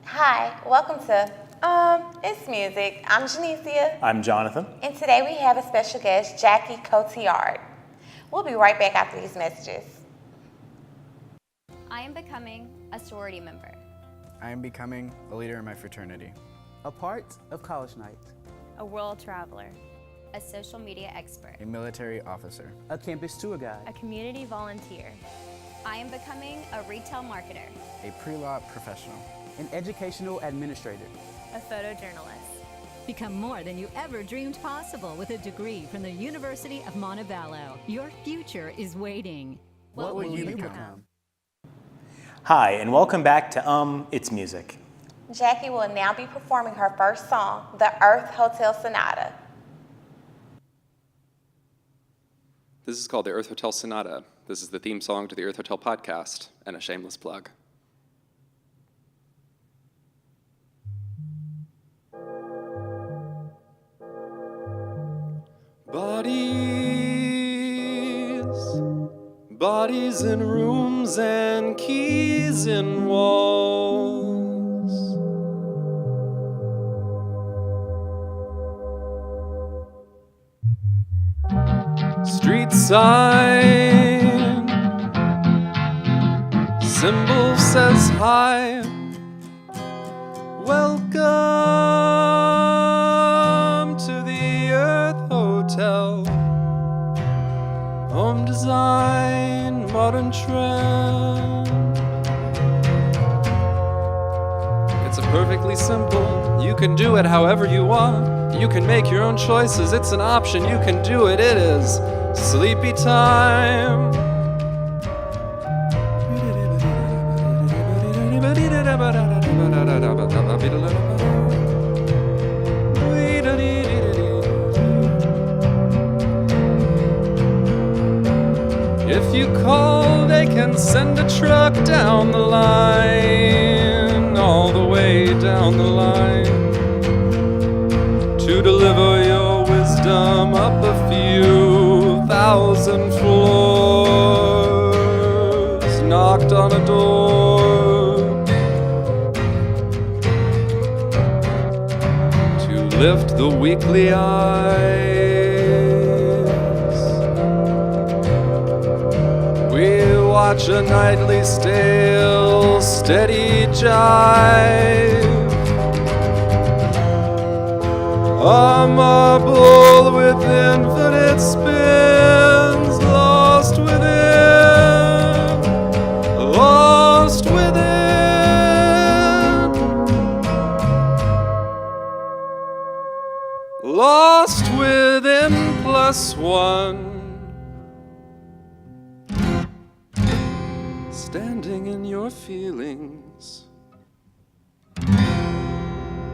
Hi, welcome to It's Music. I'm Janicia. I'm Jonathan. And today we have a special guest, Jacquie Cotillard. We'll be right back after these messages. I am becoming a sorority member. I am becoming a leader in my fraternity. A part of college night. A world traveler. A social media expert. A military officer. A campus tour guide. A community volunteer. I am becoming a retail marketer. A pre-law professional. An educational administrator. A photojournalist. Become more than you ever dreamed possible with a degree from the University of Montevallo. Your future is waiting. What will you become? Hi, and welcome back to It's Music. Jacquie will now be performing her first song, The Earth Hotel Sonata. This is called the Earth Hotel Sonata. This is the theme song to the Earth Hotel podcast, and a shameless plug. Bodies in rooms and keys in walls. Street sign, symbol says hi. Welcome to the Earth Hotel. Home design, modern trend. It's a perfectly simple. You can do it however you want. You can make your own choices. It's an option. You can do it. It is sleepy time. If you call, they can send a truck down the line, all the way down the line, to deliver your wisdom up a few thousand floors, knocked on a door, to lift the weekly eyes. Watch a nightly stale, steady jive. A marble with infinite spins, lost within, lost within, lost within +1. Standing in your feelings,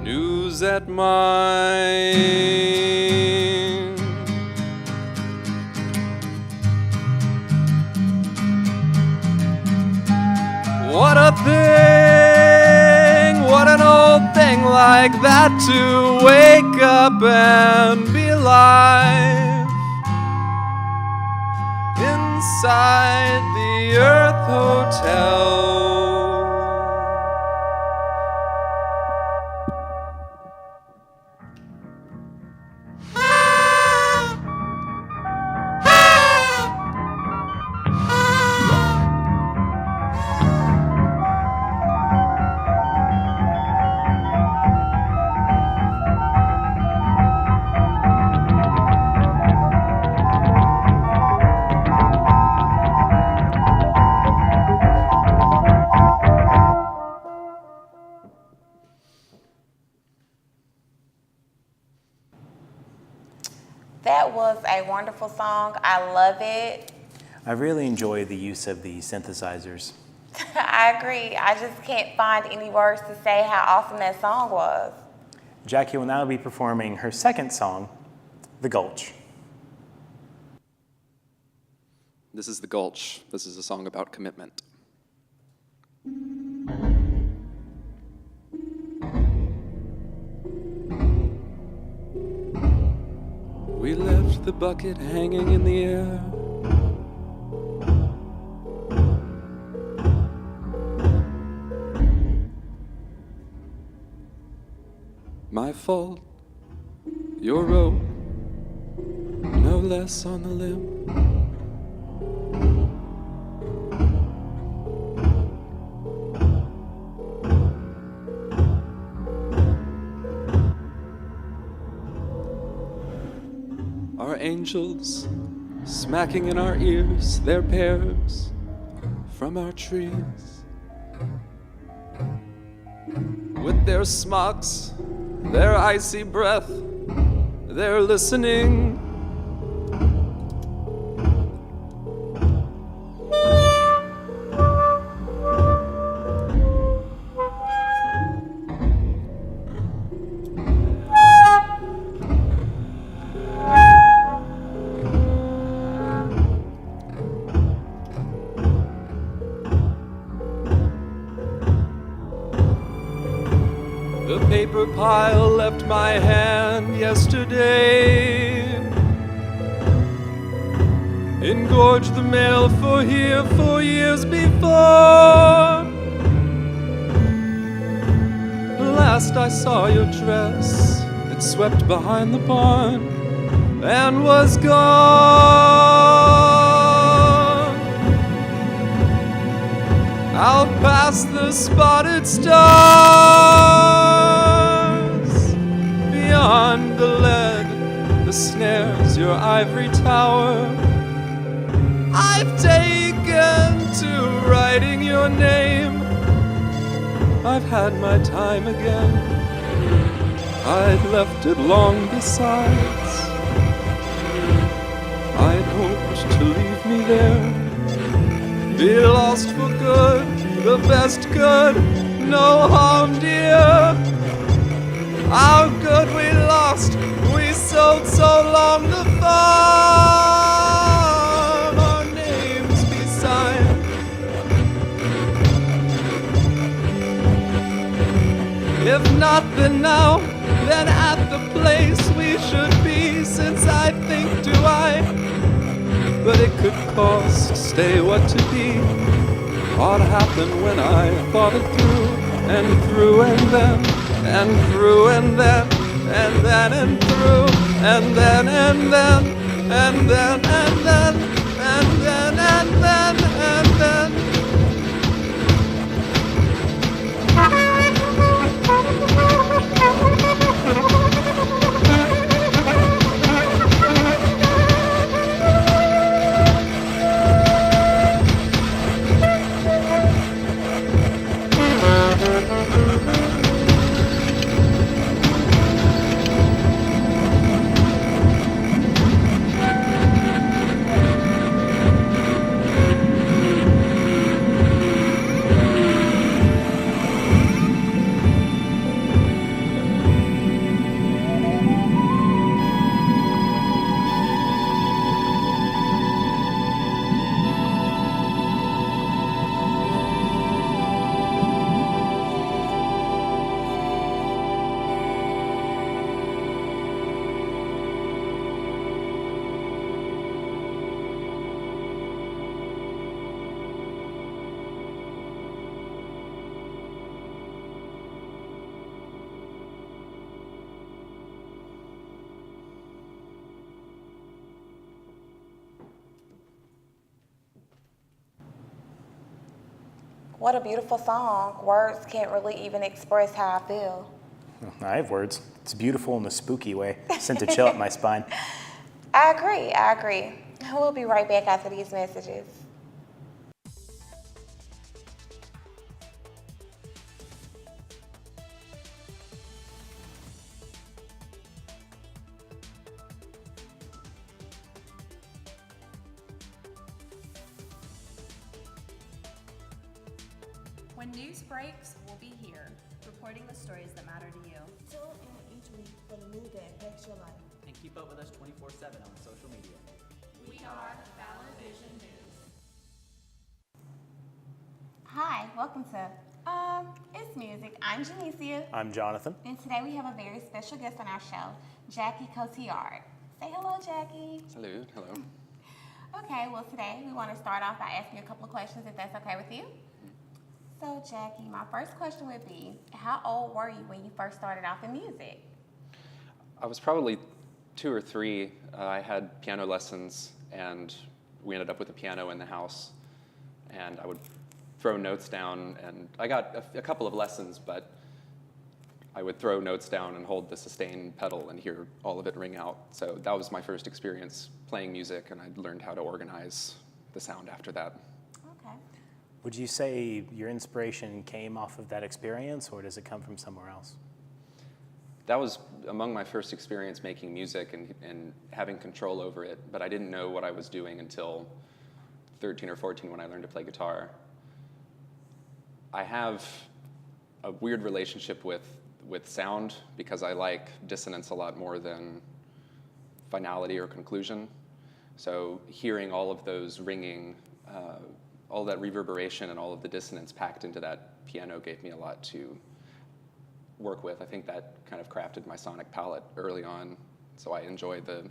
news at mine. What a thing, what an old thing like that to wake up and be alive inside the Earth Hotel. That was a wonderful song. I love it. I really enjoy the use of the synthesizers. I agree. I just can't find any words to say how awesome that song was. Jacquie will now be performing her second song, The Gulch. This is The Gulch. This is a song about commitment. We left the bucket hanging in the air. my fault. Your rope, no less on the limb. Our angels smacking in our ears their pears from our trees. With their smocks, their icy breath, they're listening. The paper pile left my hand yesterday. Engorged the mail for here 4 years before. Last I saw your dress, it swept behind the barn and was gone. Out past the spotted stars, beyond the lead, the snares, your ivory tower. I've taken to writing your name. I've had my time again. I'd left it long besides. I'd hoped to leave me there. Be lost for good, the best good, no harm, dear. How good we lost, we sold so long the farm, our names be signed. If not then now, then at the place we should be, since I think do I. But it could cost, stay what to be. What happened when I thought it through, and through and then, and through and then, and then and through, and then and then, and then and then, and then and then, and then. What a beautiful song. Words can't really even express how I feel. I have words. It's beautiful in a spooky way. Sent a chill up my spine. I agree. We'll be right back after these messages. When news breaks, we'll be here, reporting the stories that matter to you. Tune in each week for the news that impacts your life. And keep up with us 24/7 on social media. We are Valor Vision News. Hi, welcome to It's Music. I'm Janicia, I'm Jonathan. and today we have a very special guest on our show, Jacquie Cotillard. Say hello, Jacquie. Salute, hello. Okay, well today we want to start off by asking you a couple of questions if that's okay with you. So, Jackie, my first question would be, how old were you when you first started off in music? I was probably 2 or 3. I had piano lessons, and we ended up with a piano in the house. And I would throw notes down, and I got a couple of lessons, but I would throw notes down and hold the sustain pedal and hear all of it ring out. So that was my first experience playing music, and I learned how to organize the sound after that. Okay. Would you say your inspiration came off of that experience, or does it come from somewhere else? That was among my first experience making music and having control over it, but I didn't know what I was doing until 13 or 14 when I learned to play guitar. I have a weird relationship with sound because I like dissonance a lot more than finality or conclusion. So hearing all of those ringing, all that reverberation and all of the dissonance packed into that piano gave me a lot to work with. I think that kind of crafted my sonic palette early on. So I enjoy the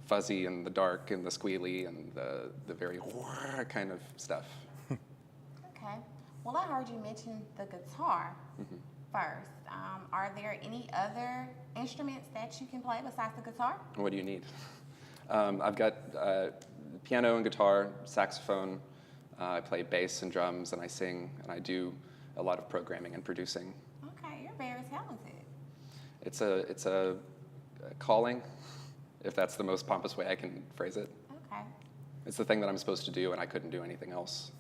fuzzy and the dark and the squealy and the very kind of stuff. Okay. Well, I heard you mention the guitar first. Are there any other instruments that you can play besides the guitar? What do you need? I've got piano and guitar, saxophone. I play bass and drums, and I sing, and I do a lot of programming and producing. Okay, you're very talented. It's a calling, if that's the most pompous way I can phrase it. Okay. It's the thing that I'm supposed to do, and I couldn't do anything else.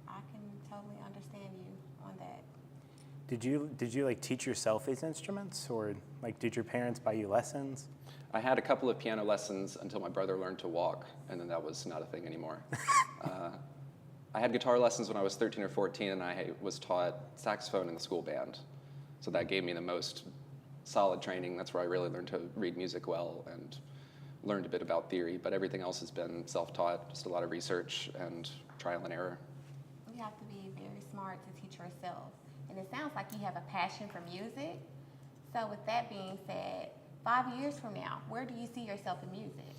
I can totally understand you on that. Did you like teach yourself these instruments, or like did your parents buy you lessons? I had a couple of piano lessons until my brother learned to walk, and then that was not a thing anymore. I had guitar lessons when I was 13 or 14, and I was taught saxophone in the school band. So that gave me the most solid training. That's where I really learned to read music well and learned a bit about theory, but everything else has been self-taught, just a lot of research and trial and error. You have to be very smart to teach yourself. And it sounds like you have a passion for music. So with that being said, 5 years from now, where do you see yourself in music?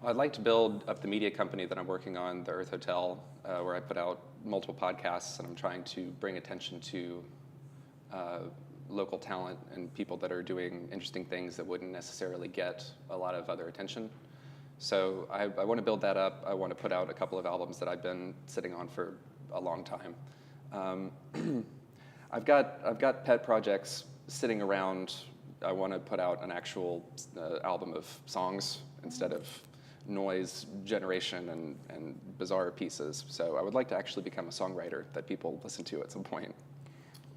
Well, I'd like to build up the media company that I'm working on, the Earth Hotel, where I put out multiple podcasts, and I'm trying to bring attention to local talent and people that are doing interesting things that wouldn't necessarily get a lot of other attention. So I want to build that up. I want to put out a couple of albums that I've been sitting on for a long time. I've got pet projects sitting around. I want to put out an actual album of songs instead of noise generation and bizarre pieces. So I would like to actually become a songwriter that people listen to at some point.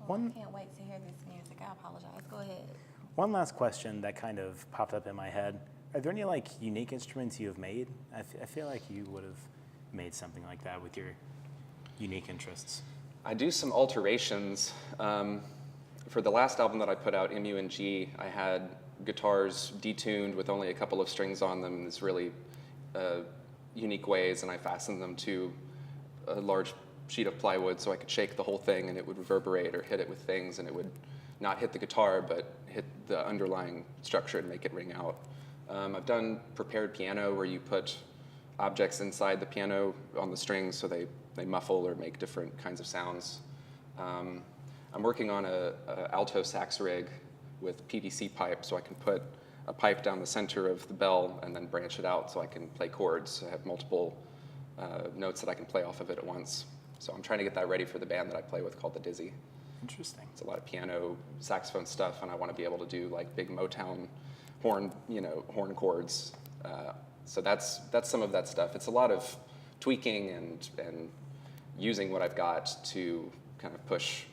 Well, I can't wait to hear this music. I apologize. Go ahead. One last question that kind of popped up in my head. Are there any like unique instruments you have made? I feel like you would have made something like that with your unique interests. I do some alterations. For the last album that I put out, UMmm, I had guitars detuned with only a couple of strings on them in this really unique ways, and I fastened them to a large sheet of plywood so I could shake the whole thing and it would reverberate or hit it with things, and it would not hit the guitar but hit the underlying structure and make it ring out. I've done prepared piano where you put objects inside the piano on the strings so they muffle or make different kinds of sounds. I'm working on a alto sax rig with PVC pipe, so I can put a pipe down the center of the bell and then branch it out so I can play chords. I have multiple notes that I can play off of it at once. So I'm trying to get that ready for the band that I play with called the Dizzy. Interesting. It's a lot of piano, saxophone stuff, and I want to be able to do like big Motown horn chords. So that's some of that stuff. It's a lot of tweaking and using what I've got to kind of push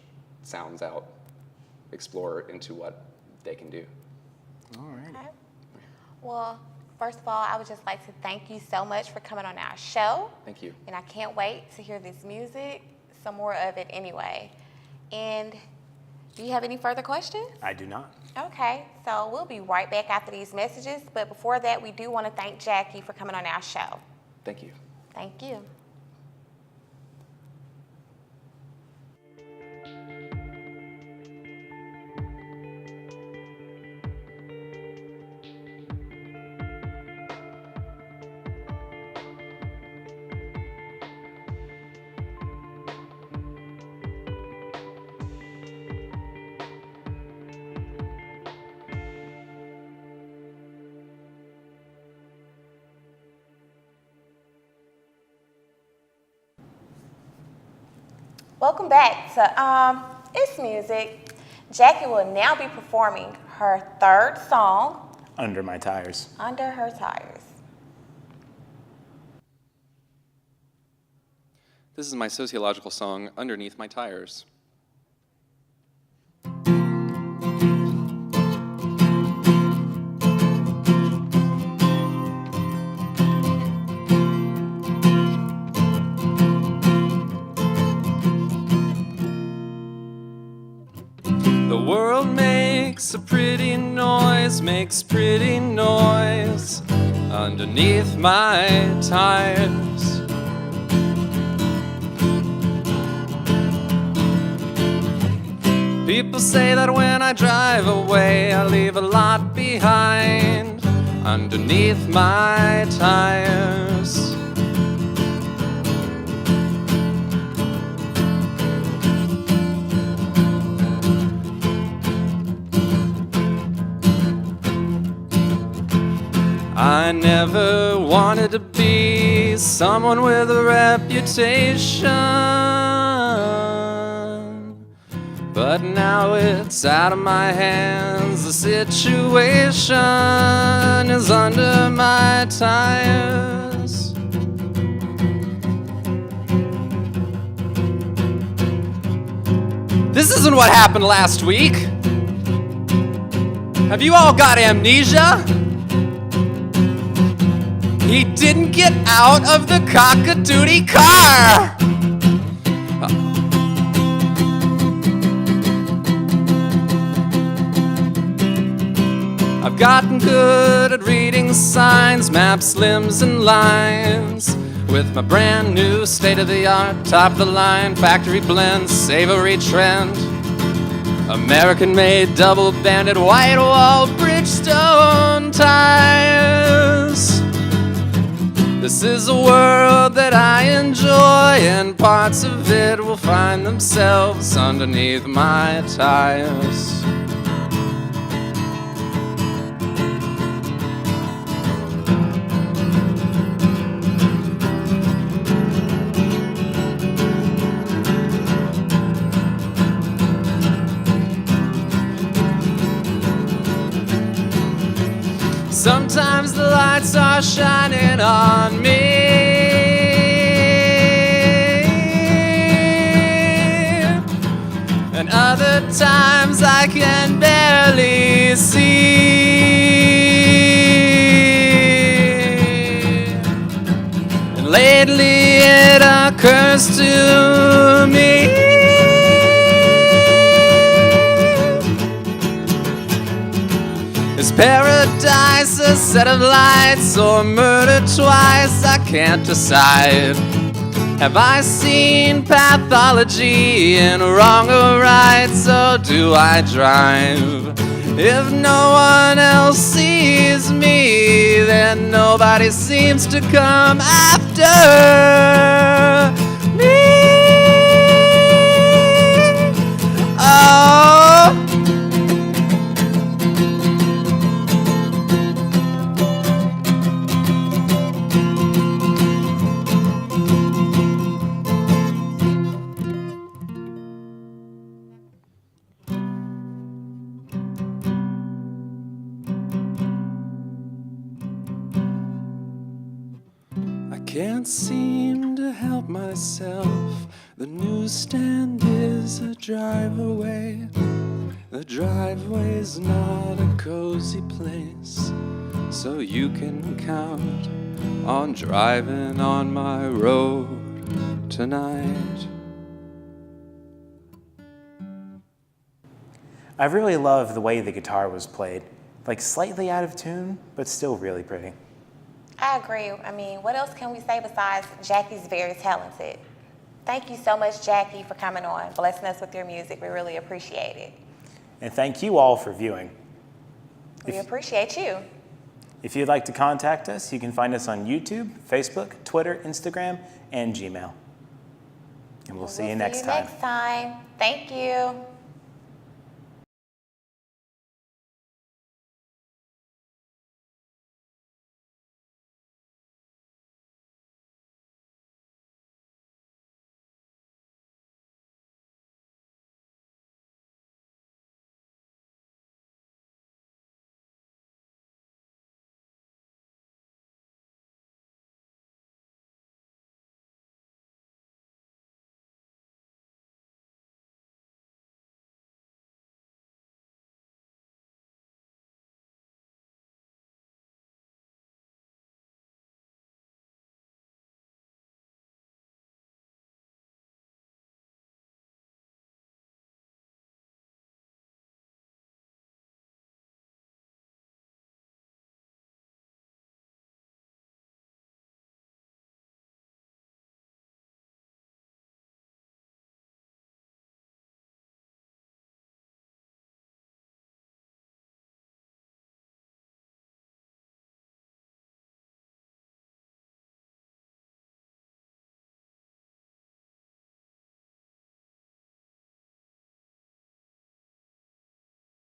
sounds out, explore into what they can do. All right. Okay. Well, first of all, I would just like to thank you so much for coming on our show. Thank you. And I can't wait to hear this music, some more of it anyway. And do you have any further questions? I do not. Okay, so we'll be right back after these messages. But before that, we do want to thank Jackie for coming on our show. Thank you. Thank you. Welcome back to It's Music. Jacquie will now be performing her third song, Under My Tires. Under Her Tires. This is my sociological song, Underneath My Tires. The world makes a pretty noise, makes pretty noise underneath my tires. People say that when I drive away, I leave a lot behind underneath my tires. I never wanted to be someone with a reputation, but now it's out of my hands. The situation is under my tires. This isn't what happened last week. Have you all got amnesia? He didn't get out of the cock-a-doodie car! I've gotten good at reading signs, maps, limbs, and lines. With my brand new state-of-the-art, top-of-the-line factory blend, savory trend. American-made, double-banded, white-wall Bridgestone tires. This is a world that I enjoy, and parts of it will find themselves underneath my tires. Sometimes the lights are shining on me, and other times I can barely see. And lately it occurs to me, is paradise a set of lights or murder twice? I can't decide. Have I seen pathology in wrong or right? So do I drive? If no one else sees me, then nobody seems to come after me. Oh, can't seem to help myself. The newsstand is a drive away. The driveway's not a cozy place, so you can count on driving on my road tonight. I really love the way the guitar was played. Like slightly out of tune, but still really pretty. I agree. I mean, what else can we say besides Jacquie's very talented? Thank you so much, Jacquie, for coming on, blessing us with your music. We really appreciate it. And thank you all for viewing. We appreciate you. If you'd like to contact us, you can find us on YouTube, Facebook, Twitter, Instagram, and Gmail. And we'll see you next time. Thank you.